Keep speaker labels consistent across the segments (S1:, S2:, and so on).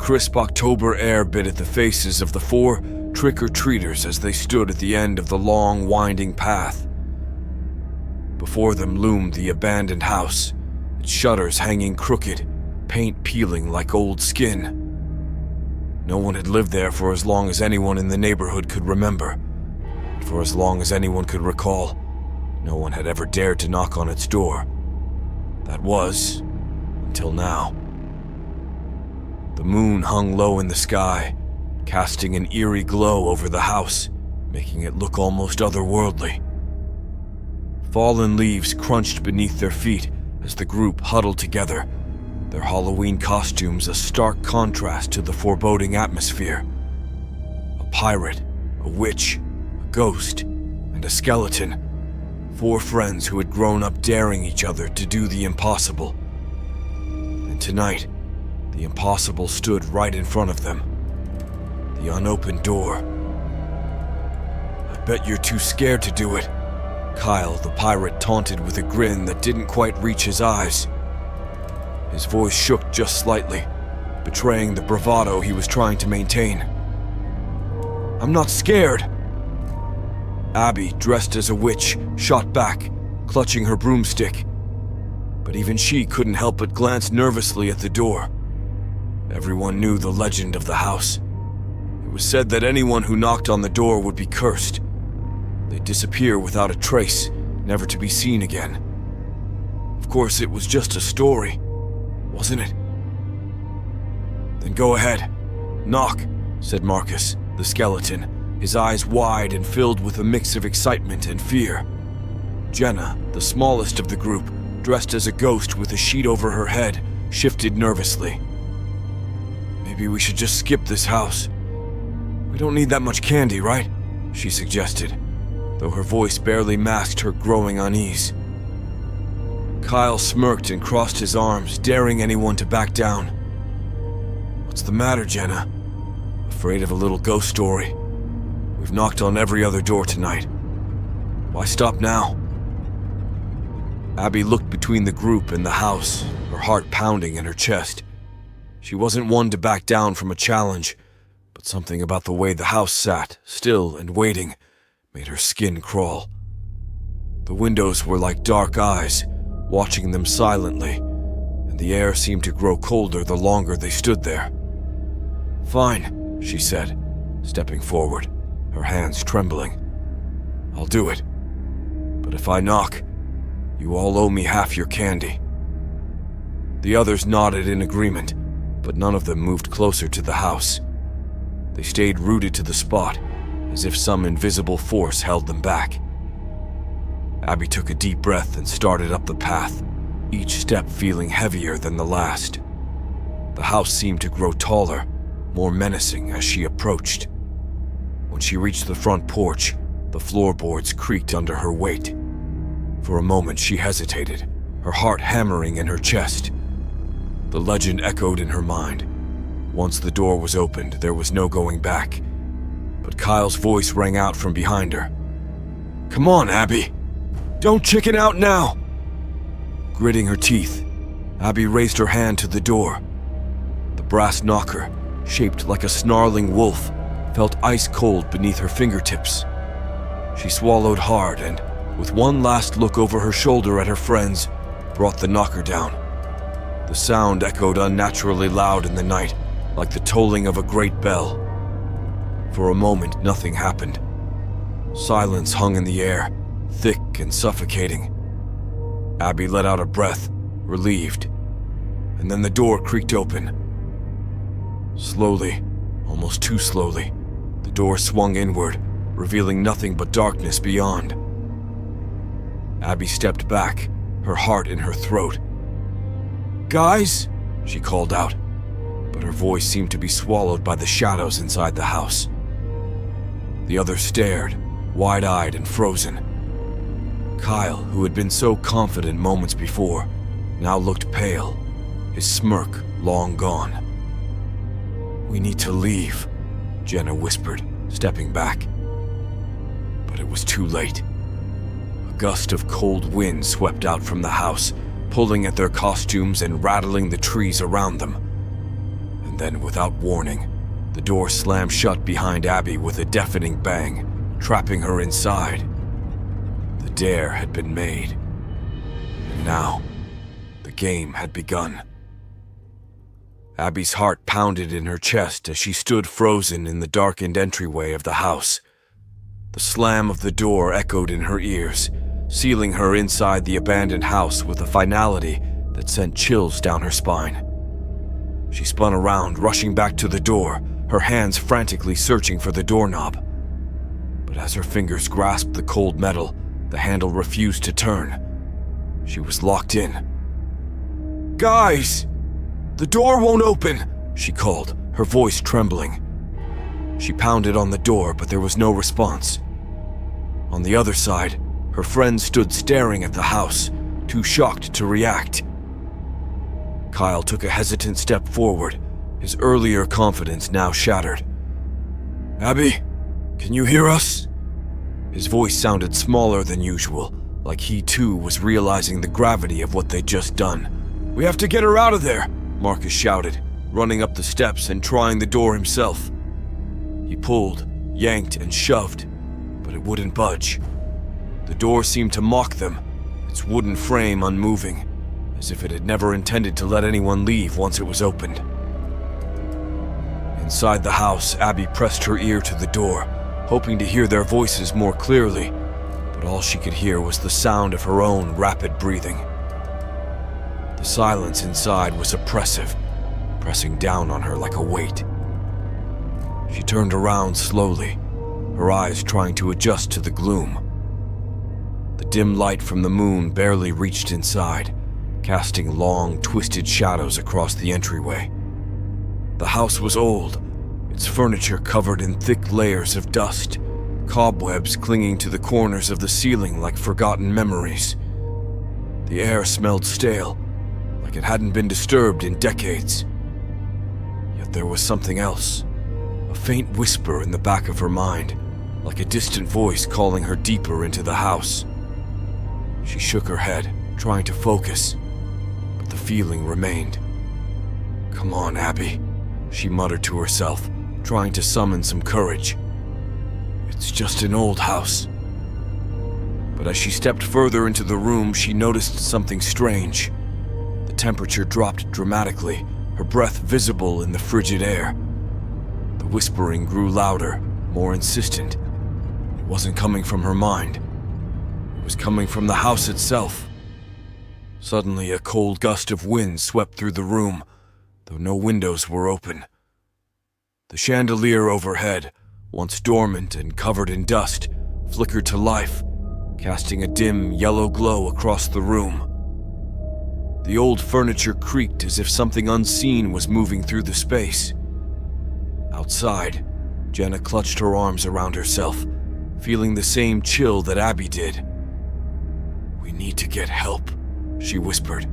S1: crisp October air bit at the faces of the 4 trick-or-treaters as they stood at the end of the long, winding path. Before them loomed the abandoned house, its shutters hanging crooked, paint peeling like old skin. No one had lived there for as long as anyone in the neighborhood could remember, and for as long as anyone could recall, no one had ever dared to knock on its door. That was, until now. The moon hung low in the sky, casting an eerie glow over the house, making it look almost otherworldly. Fallen leaves crunched beneath their feet as the group huddled together, their Halloween costumes a stark contrast to the foreboding atmosphere. A pirate, a witch, a ghost, and a skeleton. 4 friends who had grown up daring each other to do the impossible. And tonight, the impossible stood right in front of them. The unopened door. "I bet you're too scared to do it," Kyle, the pirate, taunted with a grin that didn't quite reach his eyes. His voice shook just slightly, betraying the bravado he was trying to maintain. "I'm not scared." Abby, dressed as a witch, shot back, clutching her broomstick. But even she couldn't help but glance nervously at the door. Everyone knew the legend of the house. It was said that anyone who knocked on the door would be cursed. They'd disappear without a trace, never to be seen again. Of course, it was just a story, wasn't it? "Then go ahead. Knock," said Marcus, the skeleton, his eyes wide and filled with a mix of excitement and fear. Jenna, the smallest of the group, dressed as a ghost with a sheet over her head, shifted nervously. "Maybe we should just skip this house. We don't need that much candy, right?" she suggested, though her voice barely masked her growing unease. Kyle smirked and crossed his arms, daring anyone to back down. "What's the matter, Jenna? Afraid of a little ghost story? We've knocked on every other door tonight. Why stop now?" Abby looked between the group and the house, her heart pounding in her chest. She wasn't one to back down from a challenge, but something about the way the house sat, still and waiting, made her skin crawl. The windows were like dark eyes, watching them silently, and the air seemed to grow colder the longer they stood there. "Fine," she said, stepping forward, her hands trembling. "I'll do it. But if I knock, you all owe me half your candy." The others nodded in agreement, but none of them moved closer to the house. They stayed rooted to the spot, as if some invisible force held them back. Abby took a deep breath and started up the path, each step feeling heavier than the last. The house seemed to grow taller, more menacing as she approached. When she reached the front porch, the floorboards creaked under her weight. For a moment she hesitated, her heart hammering in her chest. The legend echoed in her mind. Once the door was opened, there was no going back. But Kyle's voice rang out from behind her. "Come on, Abby! Don't chicken out now!" Gritting her teeth, Abby raised her hand to the door. The brass knocker, shaped like a snarling wolf, felt ice cold beneath her fingertips. She swallowed hard and, with one last look over her shoulder at her friends, brought the knocker down. The sound echoed unnaturally loud in the night, like the tolling of a great bell. For a moment, nothing happened. Silence hung in the air, thick and suffocating. Abby let out a breath, relieved, and then the door creaked open. Slowly, almost too slowly, the door swung inward, revealing nothing but darkness beyond. Abby stepped back, her heart in her throat. "Guys?" she called out, but her voice seemed to be swallowed by the shadows inside the house. The others stared, wide-eyed and frozen. Kyle, who had been so confident moments before, now looked pale, his smirk long gone. "We need to leave," Jenna whispered, stepping back. But it was too late. A gust of cold wind swept out from the house, pulling at their costumes and rattling the trees around them. And And then, without warning, the door slammed shut behind Abby with a deafening bang, trapping her inside. The dare had been made. And now, the game had begun. Abby's heart pounded in her chest as she stood frozen in the darkened entryway of the house. The slam of the door echoed in her ears, sealing her inside the abandoned house with a finality that sent chills down her spine. She spun around, rushing back to the door, her hands frantically searching for the doorknob. But as her fingers grasped the cold metal, the handle refused to turn. She was locked in. "Guys! The door won't open!" she called, her voice trembling. She pounded on the door, but there was no response. On the other side, her friends stood staring at the house, too shocked to react. Kyle took a hesitant step forward, his earlier confidence now shattered. "Abby, can you hear us?" His voice sounded smaller than usual, like he too was realizing the gravity of what they'd just done. "We have to get her out of there," Marcus shouted, running up the steps and trying the door himself. He pulled, yanked, and shoved, but it wouldn't budge. The door seemed to mock them, its wooden frame unmoving, as if it had never intended to let anyone leave once it was opened. Inside the house, Abby pressed her ear to the door, hoping to hear their voices more clearly, but all she could hear was the sound of her own rapid breathing. The silence inside was oppressive, pressing down on her like a weight. She turned around slowly, her eyes trying to adjust to the gloom. The dim light from the moon barely reached inside, casting long, twisted shadows across the entryway. The house was old, its furniture covered in thick layers of dust, cobwebs clinging to the corners of the ceiling like forgotten memories. The air smelled stale, like it hadn't been disturbed in decades. Yet there was something else, a faint whisper in the back of her mind, like a distant voice calling her deeper into the house. She shook her head, trying to focus, but the feeling remained. "Come on, Abby," she muttered to herself, trying to summon some courage. "It's just an old house." But as she stepped further into the room, she noticed something strange. The temperature dropped dramatically, her breath visible in the frigid air. The whispering grew louder, more insistent. It wasn't coming from her mind. It was coming from the house itself. Suddenly, a cold gust of wind swept through the room, though no windows were open. The chandelier overhead, once dormant and covered in dust, flickered to life, casting a dim yellow glow across the room. The old furniture creaked as if something unseen was moving through the space. Outside, Jenna clutched her arms around herself, feeling the same chill that Abby did. "We need to get help," she whispered,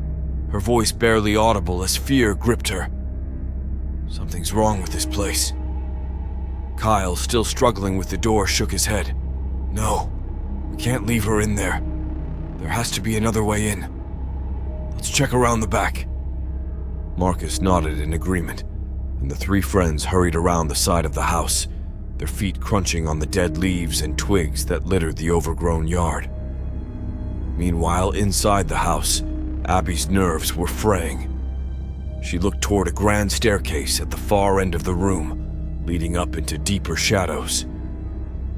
S1: her voice barely audible as fear gripped her. "Something's wrong with this place." Kyle, still struggling with the door, shook his head. "No, we can't leave her in there. There has to be another way in. Let's check around the back." Marcus nodded in agreement, and the three friends hurried around the side of the house, their feet crunching on the dead leaves and twigs that littered the overgrown yard. Meanwhile, inside the house, Abby's nerves were fraying. She looked toward a grand staircase at the far end of the room, leading up into deeper shadows.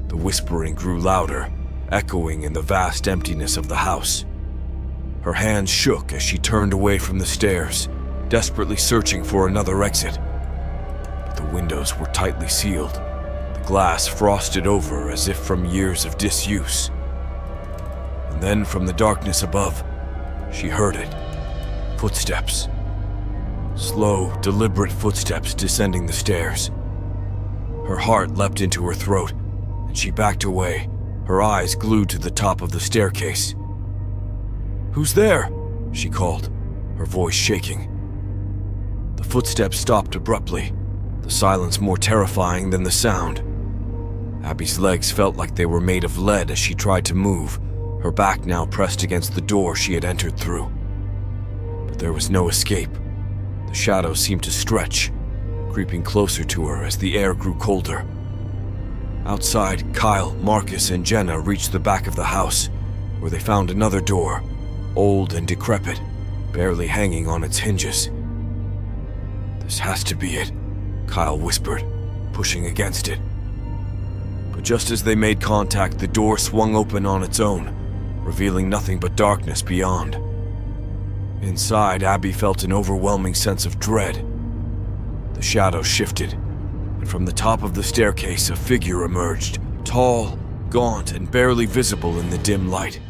S1: The whispering grew louder, echoing in the vast emptiness of the house. Her hands shook as she turned away from the stairs, desperately searching for another exit. But the windows were tightly sealed, the glass frosted over as if from years of disuse. And then from the darkness above, she heard it. Footsteps. Slow, deliberate footsteps descending the stairs. Her heart leapt into her throat, and she backed away, her eyes glued to the top of the staircase. "Who's there?" she called, her voice shaking. The footsteps stopped abruptly, the silence more terrifying than the sound. Abby's legs felt like they were made of lead as she tried to move, her back now pressed against the door she had entered through. But there was no escape. The shadows seemed to stretch, creeping closer to her as the air grew colder. Outside, Kyle, Marcus, and Jenna reached the back of the house, where they found another door, old and decrepit, barely hanging on its hinges. "This has to be it," Kyle whispered, pushing against it. But just as they made contact, the door swung open on its own, revealing nothing but darkness beyond. Inside, Abby felt an overwhelming sense of dread. The shadows shifted, and from the top of the staircase a figure emerged, tall, gaunt, and barely visible in the dim light.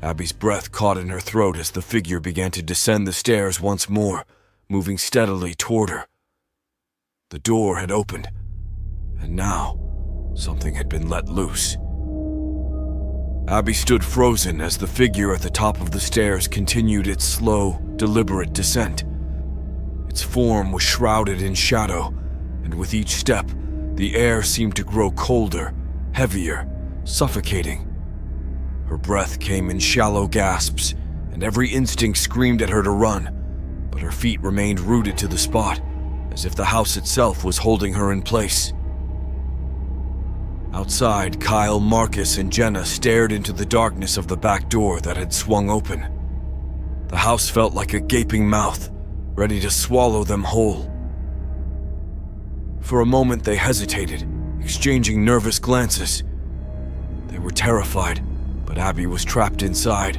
S1: Abby's breath caught in her throat as the figure began to descend the stairs once more, moving steadily toward her. The door had opened, and now something had been let loose. Abby stood frozen as the figure at the top of the stairs continued its slow, deliberate descent. Its form was shrouded in shadow, and with each step, the air seemed to grow colder, heavier, suffocating. Her breath came in shallow gasps, and every instinct screamed at her to run, but her feet remained rooted to the spot, as if the house itself was holding her in place. Outside, Kyle, Marcus, and Jenna stared into the darkness of the back door that had swung open. The house felt like a gaping mouth, ready to swallow them whole. For a moment they hesitated, exchanging nervous glances. They were terrified, but Abby was trapped inside,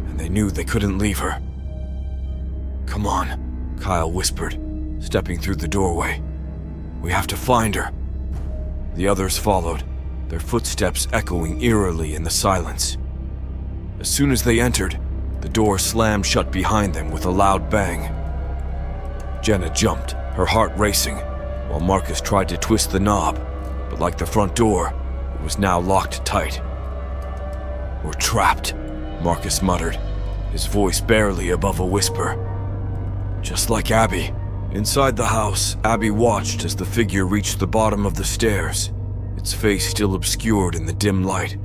S1: and they knew they couldn't leave her. "Come on," Kyle whispered, stepping through the doorway. "We have to find her." The others followed, their footsteps echoing eerily in the silence. As soon as they entered, the door slammed shut behind them with a loud bang. Jenna jumped, her heart racing, while Marcus tried to twist the knob, but like the front door, it was now locked tight. "We're trapped," Marcus muttered, his voice barely above a whisper. Just like Abby. Inside the house, Abby watched as the figure reached the bottom of the stairs, its face still obscured in the dim light.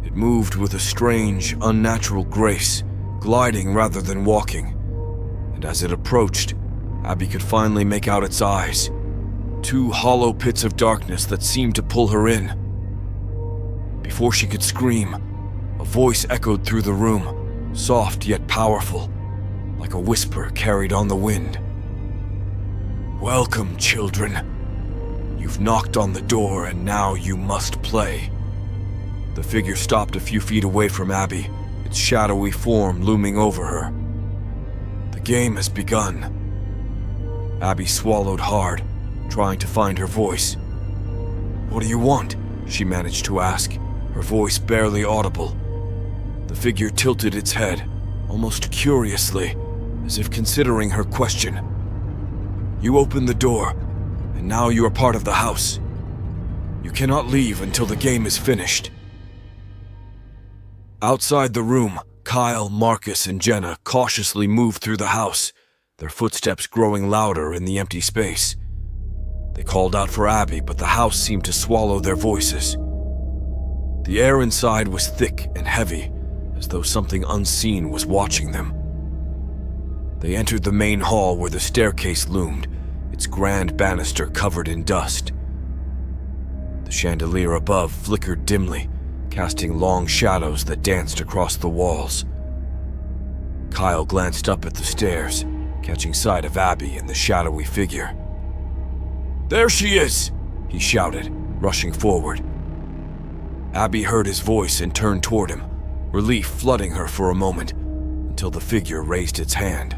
S1: It moved with a strange, unnatural grace, gliding rather than walking, and as it approached, Abby could finally make out its eyes, two hollow pits of darkness that seemed to pull her in. Before she could scream, a voice echoed through the room, soft yet powerful, like a whisper carried on the wind. "Welcome, children. You've knocked on the door and now you must play." The figure stopped a few feet away from Abby, its shadowy form looming over her. "The game has begun." Abby swallowed hard, trying to find her voice. "What do you want?" she managed to ask, her voice barely audible. The figure tilted its head, almost curiously, as if considering her question. "You opened the door, and now you are part of the house. You cannot leave until the game is finished." Outside the room, Kyle, Marcus, and Jenna cautiously moved through the house, their footsteps growing louder in the empty space. They called out for Abby, but the house seemed to swallow their voices. The air inside was thick and heavy, as though something unseen was watching them. They entered the main hall where the staircase loomed, its grand banister covered in dust. The chandelier above flickered dimly, casting long shadows that danced across the walls. Kyle glanced up at the stairs, catching sight of Abby and the shadowy figure. "There she is!" he shouted, rushing forward. Abby heard his voice and turned toward him, relief flooding her for a moment, until the figure raised its hand.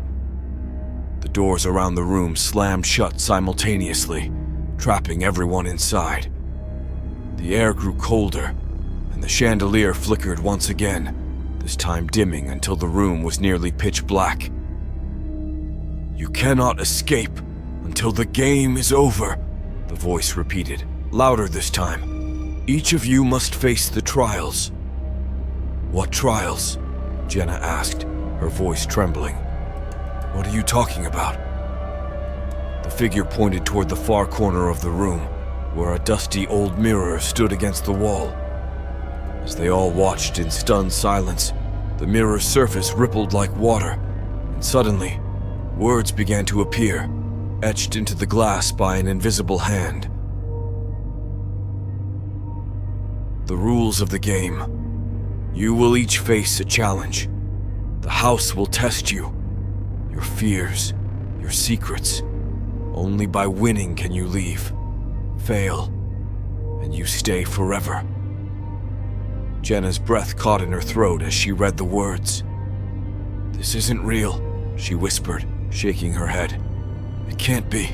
S1: The doors around the room slammed shut simultaneously, trapping everyone inside. The air grew colder, and the chandelier flickered once again, this time dimming until the room was nearly pitch black. "You cannot escape until the game is over," the voice repeated, louder this time. "Each of you must face the trials." "What trials?" Jenna asked, her voice trembling. "What are you talking about?" The figure pointed toward the far corner of the room, where a dusty old mirror stood against the wall. As they all watched in stunned silence, the mirror's surface rippled like water, and suddenly, words began to appear, etched into the glass by an invisible hand. The rules of the game. You will each face a challenge. The house will test you, your fears, your secrets. Only by winning can you leave. Fail, and you stay forever. Jenna's breath caught in her throat as she read the words. "This isn't real," she whispered, shaking her head. "It can't be."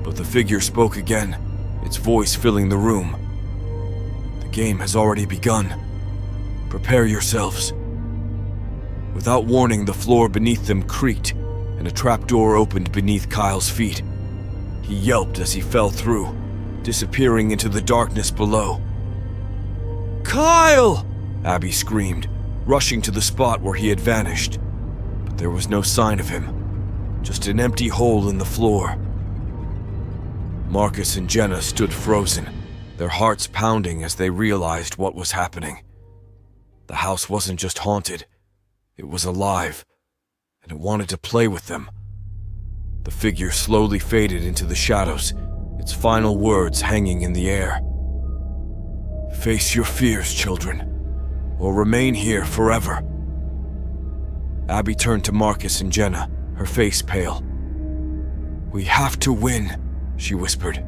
S1: But the figure spoke again, its voice filling the room. "The game has already begun. Prepare yourselves." Without warning, the floor beneath them creaked, and a trapdoor opened beneath Kyle's feet. He yelped as he fell through, disappearing into the darkness below. "Kyle!" Abby screamed, rushing to the spot where he had vanished. But there was no sign of him, just an empty hole in the floor. Marcus and Jenna stood frozen, their hearts pounding as they realized what was happening. The house wasn't just haunted, it was alive, and it wanted to play with them. The figure slowly faded into the shadows, its final words hanging in the air. "Face your fears, children, or remain here forever." Abby turned to Marcus and Jenna, her face pale. "We have to win," she whispered.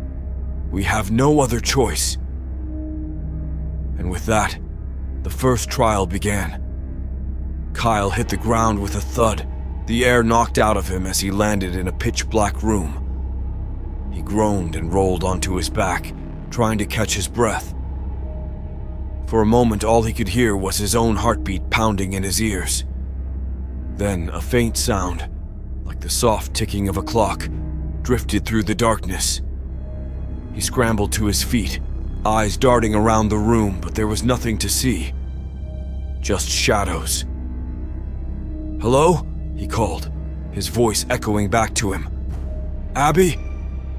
S1: "We have no other choice." And with that, the first trial began. Kyle hit the ground with a thud, the air knocked out of him as he landed in a pitch-black room. He groaned and rolled onto his back, trying to catch his breath. For a moment, all he could hear was his own heartbeat pounding in his ears. Then a faint sound, like the soft ticking of a clock, drifted through the darkness. He scrambled to his feet, eyes darting around the room, but there was nothing to see. Just shadows. "Hello?" he called, his voice echoing back to him. "Abby?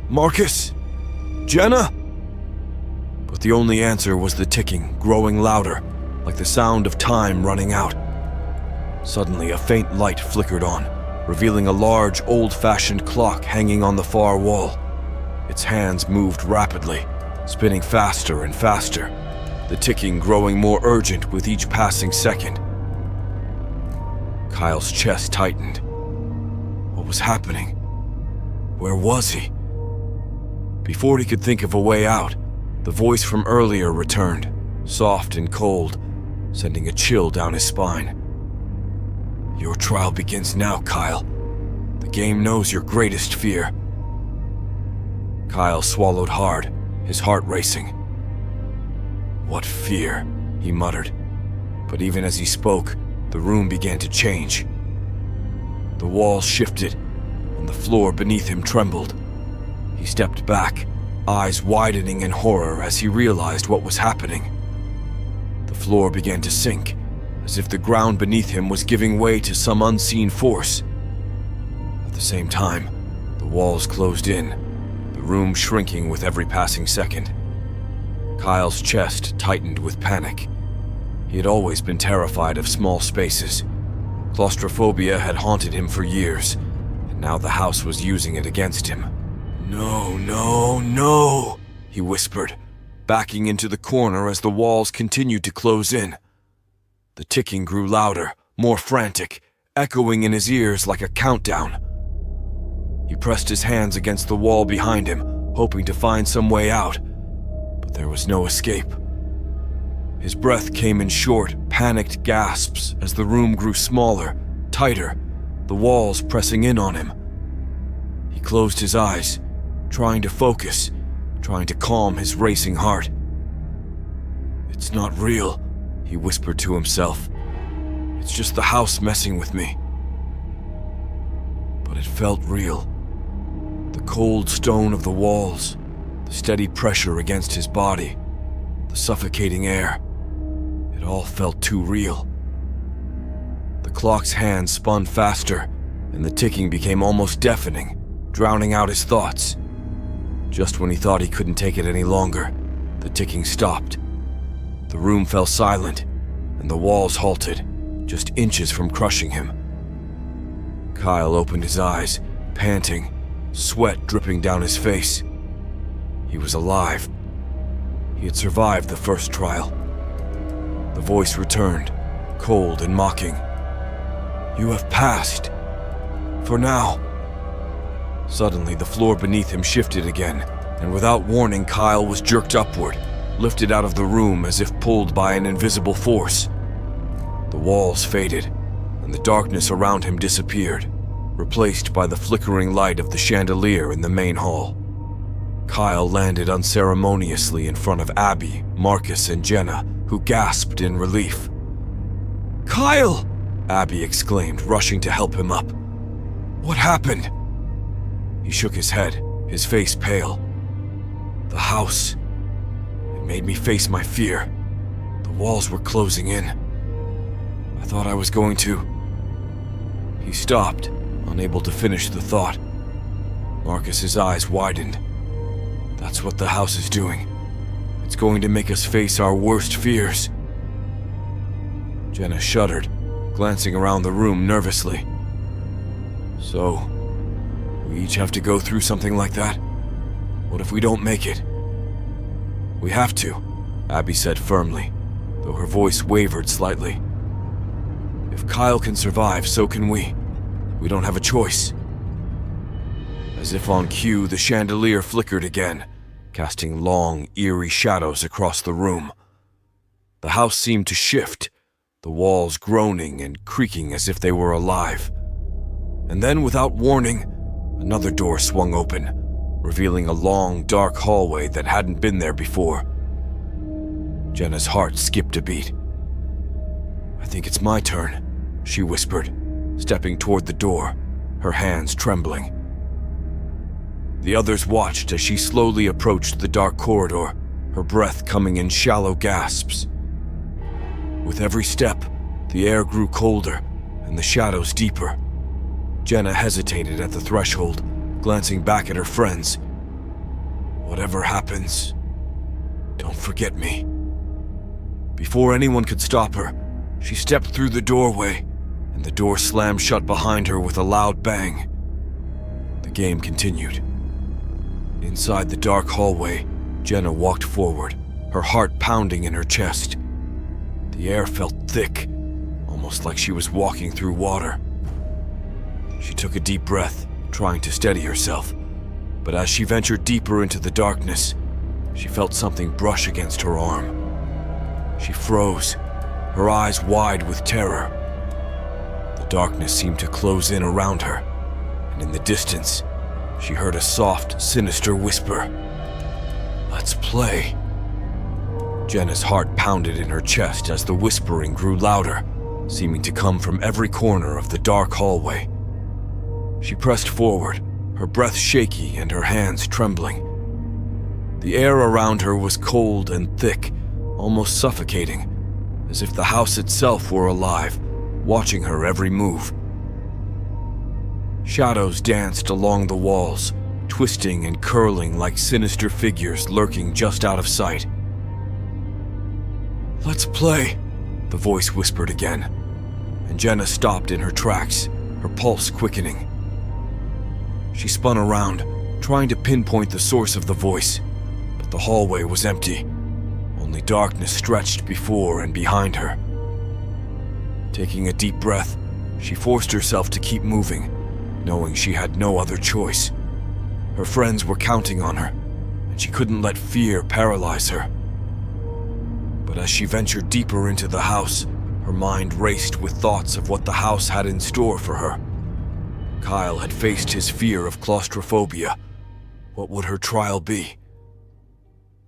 S1: Marcus? Jenna?" But the only answer was the ticking, growing louder, like the sound of time running out. Suddenly, a faint light flickered on, revealing a large, old-fashioned clock hanging on the far wall. Its hands moved rapidly, spinning faster and faster, the ticking growing more urgent with each passing second. Kyle's chest tightened. What was happening? Where was he? Before he could think of a way out, the voice from earlier returned, soft and cold, sending a chill down his spine. "Your trial begins now, Kyle. The game knows your greatest fear." Kyle swallowed hard, his heart racing. "What fear?" he muttered. But even as he spoke, the room began to change. The walls shifted, and the floor beneath him trembled. He stepped back, eyes widening in horror as he realized what was happening. The floor began to sink, as if the ground beneath him was giving way to some unseen force. At the same time, the walls closed in, the room shrinking with every passing second. Kyle's chest tightened with panic. He had always been terrified of small spaces. Claustrophobia had haunted him for years, and now the house was using it against him. "No, no, no," he whispered, backing into the corner as the walls continued to close in. The ticking grew louder, more frantic, echoing in his ears like a countdown. He pressed his hands against the wall behind him, hoping to find some way out, but there was no escape. His breath came in short, panicked gasps as the room grew smaller, tighter, the walls pressing in on him. He closed his eyes, trying to focus, trying to calm his racing heart. "It's not real," he whispered to himself. "It's just the house messing with me." But it felt real. The cold stone of the walls, the steady pressure against his body, the suffocating air. It all felt too real. The clock's hands spun faster, and the ticking became almost deafening, drowning out his thoughts. Just when he thought he couldn't take it any longer, the ticking stopped. The room fell silent, and the walls halted, just inches from crushing him. Kyle opened his eyes, panting, sweat dripping down his face. He was alive. He had survived the first trial. The voice returned, cold and mocking. "You have passed. For now." Suddenly, the floor beneath him shifted again, and without warning, Kyle was jerked upward, lifted out of the room as if pulled by an invisible force. The walls faded, and the darkness around him disappeared, replaced by the flickering light of the chandelier in the main hall. Kyle landed unceremoniously in front of Abby, Marcus, and Jenna, who gasped in relief. "Kyle!" Abby exclaimed, rushing to help him up. "What happened?" He shook his head, his face pale. "The house. It made me face my fear. The walls were closing in. I thought I was going to..." He stopped, unable to finish the thought. Marcus's eyes widened. "That's what the house is doing. It's going to make us face our worst fears." Jenna shuddered, glancing around the room nervously. "So, we each have to go through something like that? What if we don't make it?" "We have to," Abby said firmly, though her voice wavered slightly. "If Kyle can survive, so can we. We don't have a choice." As if on cue, the chandelier flickered again, casting long, eerie shadows across the room. The house seemed to shift, the walls groaning and creaking as if they were alive. And then, without warning, another door swung open, revealing a long, dark hallway that hadn't been there before. Jenna's heart skipped a beat. "I think it's my turn," she whispered, stepping toward the door, her hands trembling. The others watched as she slowly approached the dark corridor, her breath coming in shallow gasps. With every step, the air grew colder and the shadows deeper. Jenna hesitated at the threshold, glancing back at her friends. "Whatever happens, don't forget me." Before anyone could stop her, she stepped through the doorway, and the door slammed shut behind her with a loud bang. The game continued. Inside the dark hallway, Jenna walked forward, her heart pounding in her chest. The air felt thick, almost like she was walking through water. She took a deep breath, trying to steady herself, but as she ventured deeper into the darkness, she felt something brush against her arm. She froze, her eyes wide with terror. The darkness seemed to close in around her, and in the distance, she heard a soft, sinister whisper. "Let's play." Jenna's heart pounded in her chest as the whispering grew louder, seeming to come from every corner of the dark hallway. She pressed forward, her breath shaky and her hands trembling. The air around her was cold and thick, almost suffocating, as if the house itself were alive, watching her every move. Shadows danced along the walls, twisting and curling like sinister figures lurking just out of sight. "Let's play," the voice whispered again, and Jenna stopped in her tracks, her pulse quickening. She spun around, trying to pinpoint the source of the voice, but the hallway was empty. Only darkness stretched before and behind her. Taking a deep breath, she forced herself to keep moving, knowing she had no other choice. Her friends were counting on her, and she couldn't let fear paralyze her. But as she ventured deeper into the house, her mind raced with thoughts of what the house had in store for her. Kyle had faced his fear of claustrophobia. What would her trial be?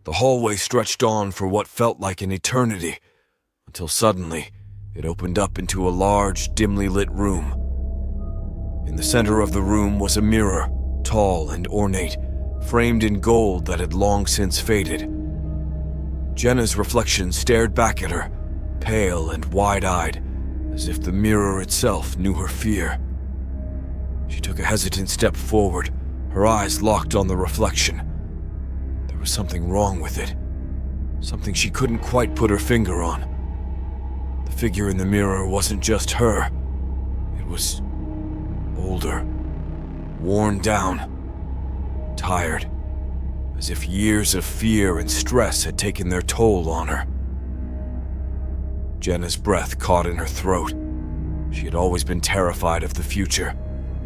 S1: The hallway stretched on for what felt like an eternity, until suddenly it opened up into a large, dimly lit room. In the center of the room was a mirror, tall and ornate, framed in gold that had long since faded. Jenna's reflection stared back at her, pale and wide-eyed, as if the mirror itself knew her fear. She took a hesitant step forward, her eyes locked on the reflection. There was something wrong with it, something she couldn't quite put her finger on. The figure in the mirror wasn't just her. It was older, worn down, tired, as if years of fear and stress had taken their toll on her. Jenna's breath caught in her throat. She had always been terrified of the future,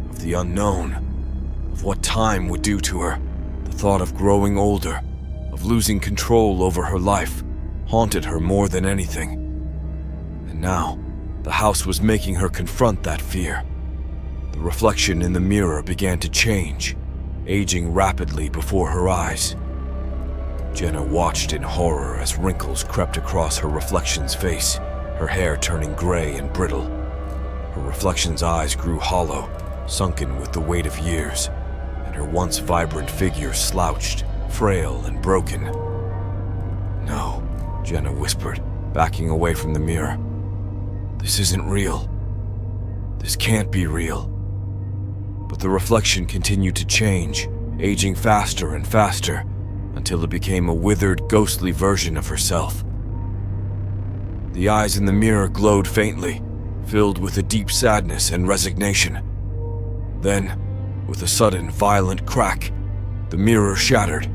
S1: of the unknown, of what time would do to her. The thought of growing older, of losing control over her life, haunted her more than anything. And now, the house was making her confront that fear. The reflection in the mirror began to change, aging rapidly before her eyes. Jenna watched in horror as wrinkles crept across her reflection's face, her hair turning gray and brittle. Her reflection's eyes grew hollow, sunken with the weight of years, and her once vibrant figure slouched, frail and broken. "No," Jenna whispered, backing away from the mirror. "This isn't real. This can't be real." But the reflection continued to change, aging faster and faster, until it became a withered, ghostly version of herself. The eyes in the mirror glowed faintly, filled with a deep sadness and resignation. Then, with a sudden, violent crack, the mirror shattered,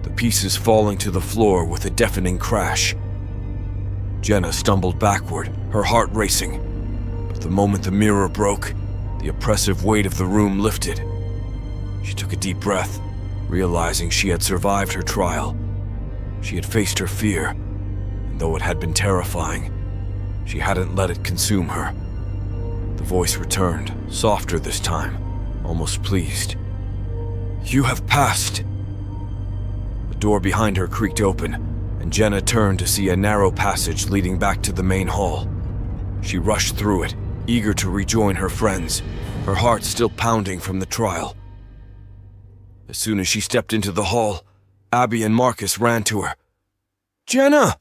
S1: the pieces falling to the floor with a deafening crash. Jenna stumbled backward, her heart racing. But the moment the mirror broke, the oppressive weight of the room lifted. She took a deep breath, realizing she had survived her trial. She had faced her fear, and though it had been terrifying, she hadn't let it consume her. The voice returned, softer this time, almost pleased. "You have passed." The door behind her creaked open, and Jenna turned to see a narrow passage leading back to the main hall. She rushed through it, eager to rejoin her friends, her heart still pounding from the trial. As soon as she stepped into the hall, Abby and Marcus ran to her. "Jenna!"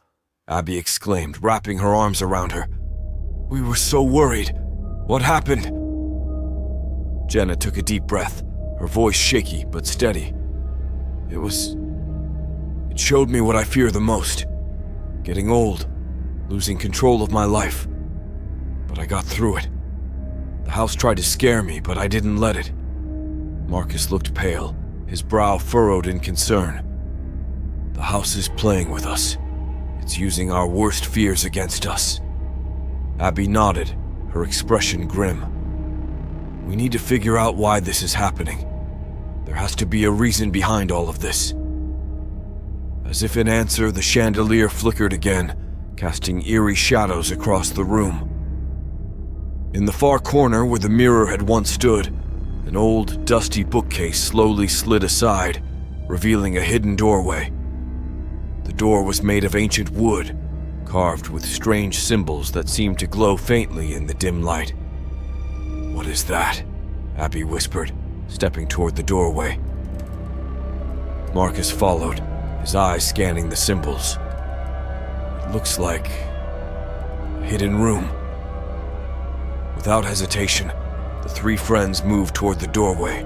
S1: Abby exclaimed, wrapping her arms around her. "We were so worried. What happened?" Jenna took a deep breath, her voice shaky but steady. It showed me what I fear the most. Getting old, losing control of my life. But I got through it. The house tried to scare me, but I didn't let it." Marcus looked pale, his brow furrowed in concern. "The house is playing with us. It's using our worst fears against us." Abby nodded, her expression grim. "We need to figure out why this is happening. There has to be a reason behind all of this." As if in answer, the chandelier flickered again, casting eerie shadows across the room. In the far corner where the mirror had once stood, an old, dusty bookcase slowly slid aside, revealing a hidden doorway. The door was made of ancient wood, carved with strange symbols that seemed to glow faintly in the dim light. "What is that?" Abby whispered, stepping toward the doorway. Marcus followed, his eyes scanning the symbols. "It looks like a hidden room." Without hesitation, the three friends moved toward the doorway.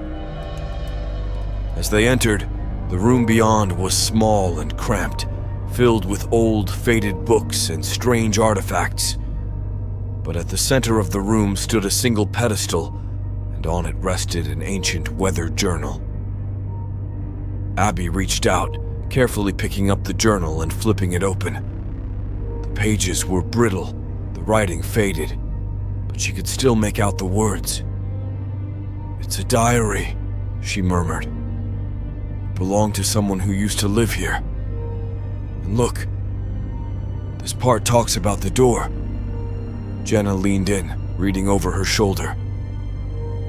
S1: As they entered, the room beyond was small and cramped, filled with old, faded books and strange artifacts. But at the center of the room stood a single pedestal, and on it rested an ancient weathered journal. Abby reached out, carefully picking up the journal and flipping it open. The pages were brittle, the writing faded, but she could still make out the words. "It's a diary," she murmured. "It belonged to someone who used to live here. And look, this part talks about the door." Jenna leaned in, reading over her shoulder.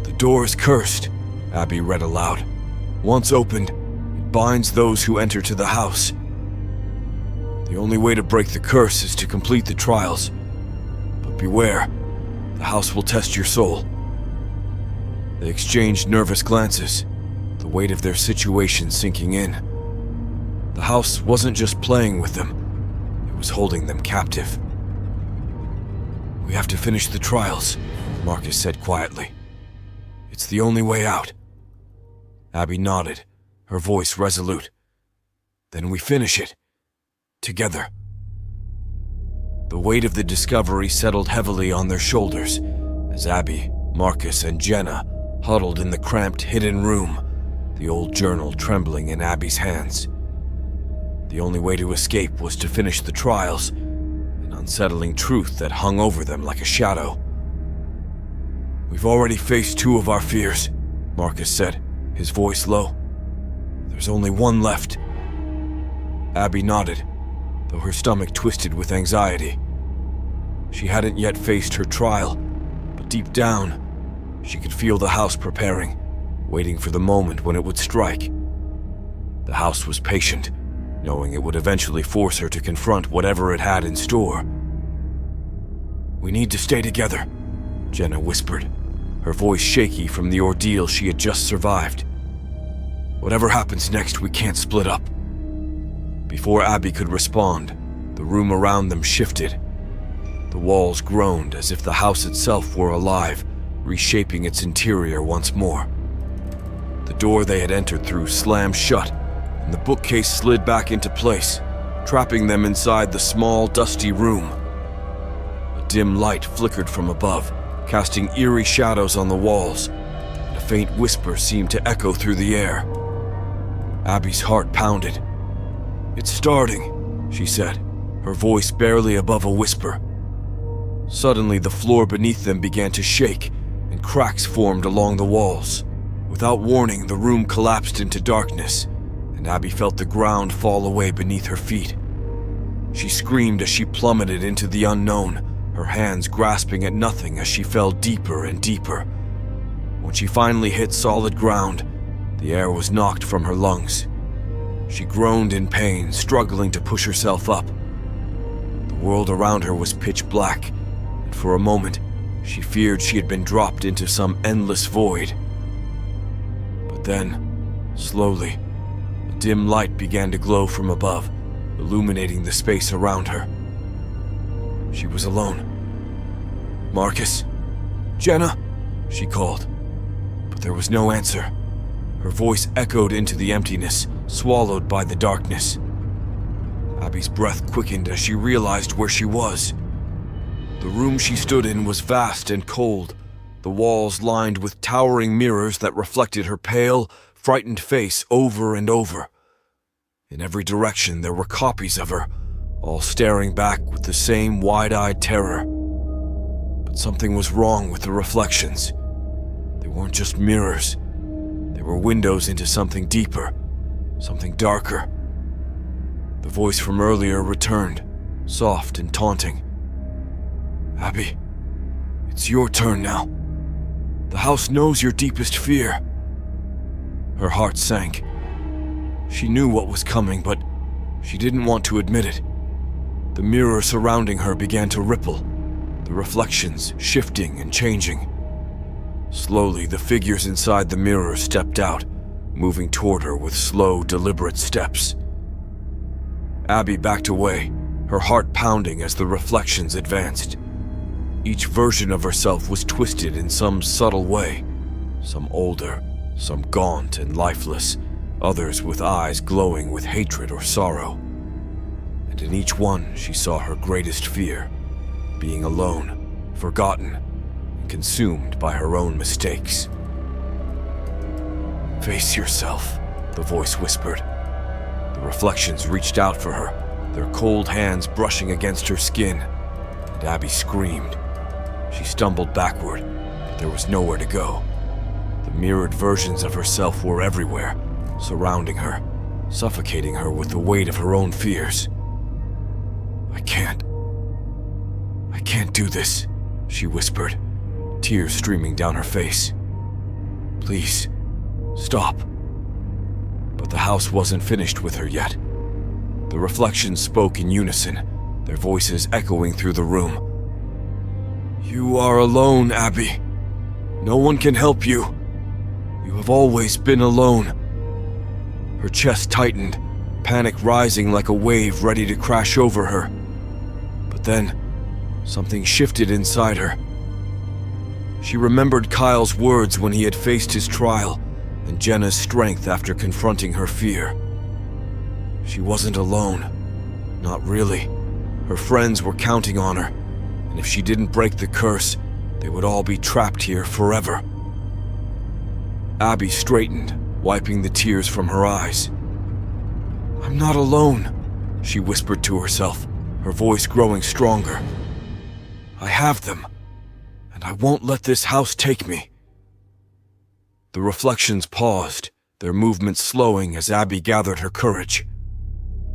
S1: "The door is cursed," Abby read aloud. "Once opened, it binds those who enter to the house. The only way to break the curse is to complete the trials. But beware, the house will test your soul." They exchanged nervous glances, the weight of their situation sinking in. The house wasn't just playing with them, it was holding them captive. "We have to finish the trials," Marcus said quietly. "It's the only way out." Abby nodded, her voice resolute. "Then we finish it. Together." The weight of the discovery settled heavily on their shoulders as Abby, Marcus, and Jenna huddled in the cramped, hidden room, the old journal trembling in Abby's hands. The only way to escape was to finish the trials, an unsettling truth that hung over them like a shadow. "We've already faced 2 of our fears," Marcus said, his voice low. "There's only one left." Abby nodded, though her stomach twisted with anxiety. She hadn't yet faced her trial, but deep down, she could feel the house preparing, waiting for the moment when it would strike. The house was patient, knowing it would eventually force her to confront whatever it had in store. "We need to stay together," Jenna whispered, her voice shaky from the ordeal she had just survived. "Whatever happens next, we can't split up." Before Abby could respond, the room around them shifted. The walls groaned as if the house itself were alive, reshaping its interior once more. The door they had entered through slammed shut, and the bookcase slid back into place, trapping them inside the small, dusty room. A dim light flickered from above, casting eerie shadows on the walls, and a faint whisper seemed to echo through the air. Abby's heart pounded. "It's starting," she said, her voice barely above a whisper. Suddenly, the floor beneath them began to shake, and cracks formed along the walls. Without warning, the room collapsed into darkness, and Abby felt the ground fall away beneath her feet. She screamed as she plummeted into the unknown, her hands grasping at nothing as she fell deeper and deeper. When she finally hit solid ground, the air was knocked from her lungs. She groaned in pain, struggling to push herself up. The world around her was pitch black, and for a moment, she feared she had been dropped into some endless void. But then, slowly, a dim light began to glow from above, illuminating the space around her. She was alone. "Marcus? Jenna?" she called. But there was no answer. Her voice echoed into the emptiness, swallowed by the darkness. Abby's breath quickened as she realized where she was. The room she stood in was vast and cold, the walls lined with towering mirrors that reflected her pale, frightened face over and over. In every direction there were copies of her, all staring back with the same wide-eyed terror. But something was wrong with the reflections. They weren't just mirrors. They were windows into something deeper, something darker. The voice from earlier returned, soft and taunting. "Abby, it's your turn now. The house knows your deepest fear." Her heart sank. She knew what was coming, but she didn't want to admit it. The mirror surrounding her began to ripple, the reflections shifting and changing. Slowly, the figures inside the mirror stepped out, moving toward her with slow, deliberate steps. Abby backed away, her heart pounding as the reflections advanced. Each version of herself was twisted in some subtle way, some older, some gaunt and lifeless, others with eyes glowing with hatred or sorrow. And in each one she saw her greatest fear, being alone, forgotten, and consumed by her own mistakes. "Face yourself," the voice whispered. The reflections reached out for her, their cold hands brushing against her skin, and Abby screamed. She stumbled backward, but there was nowhere to go. The mirrored versions of herself were everywhere, surrounding her, suffocating her with the weight of her own fears. I can't do this," she whispered, tears streaming down her face. "Please, stop." But the house wasn't finished with her yet. The reflections spoke in unison, their voices echoing through the room. "You are alone, Abby. No one can help you. You have always been alone." Her chest tightened, panic rising like a wave ready to crash over her. But then, something shifted inside her. She remembered Kyle's words when he had faced his trial, and Jenna's strength after confronting her fear. She wasn't alone. Not really. Her friends were counting on her, and if she didn't break the curse, they would all be trapped here forever. Abby straightened, wiping the tears from her eyes. "I'm not alone," she whispered to herself, her voice growing stronger. "I have them, and I won't let this house take me." The reflections paused, their movements slowing as Abby gathered her courage.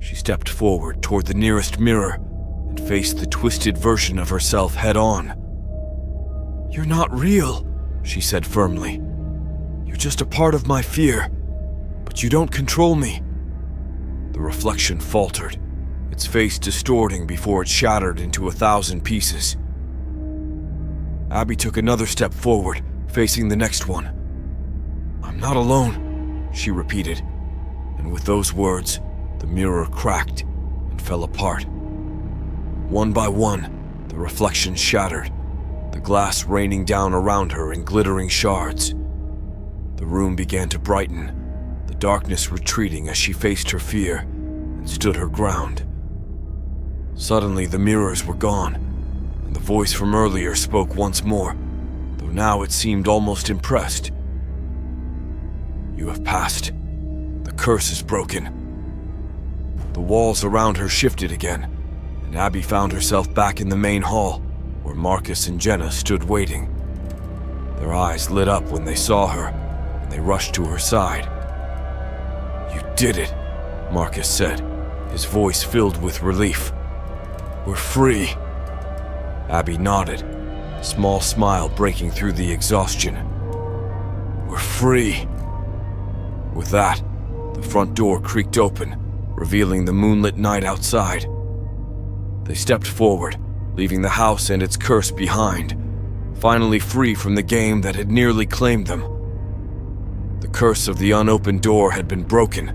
S1: She stepped forward toward the nearest mirror and faced the twisted version of herself head-on. "You're not real," she said firmly. "You're just a part of my fear, but you don't control me." The reflection faltered, its face distorting before it shattered into 1,000 pieces. Abby took another step forward, facing the next one. "I'm not alone," she repeated, and with those words, the mirror cracked and fell apart. One by one, the reflections shattered, the glass raining down around her in glittering shards. The room began to brighten, the darkness retreating as she faced her fear and stood her ground. Suddenly, the mirrors were gone, and the voice from earlier spoke once more, though now it seemed almost impressed. "You have passed. The curse is broken." The walls around her shifted again, and Abby found herself back in the main hall, where Marcus and Jenna stood waiting. Their eyes lit up when they saw her, and they rushed to her side. "You did it," Marcus said, his voice filled with relief. "We're free." Abby nodded, a small smile breaking through the exhaustion. "We're free." With that, the front door creaked open, revealing the moonlit night outside. They stepped forward, leaving the house and its curse behind, finally free from the game that had nearly claimed them. The curse of the unopened door had been broken,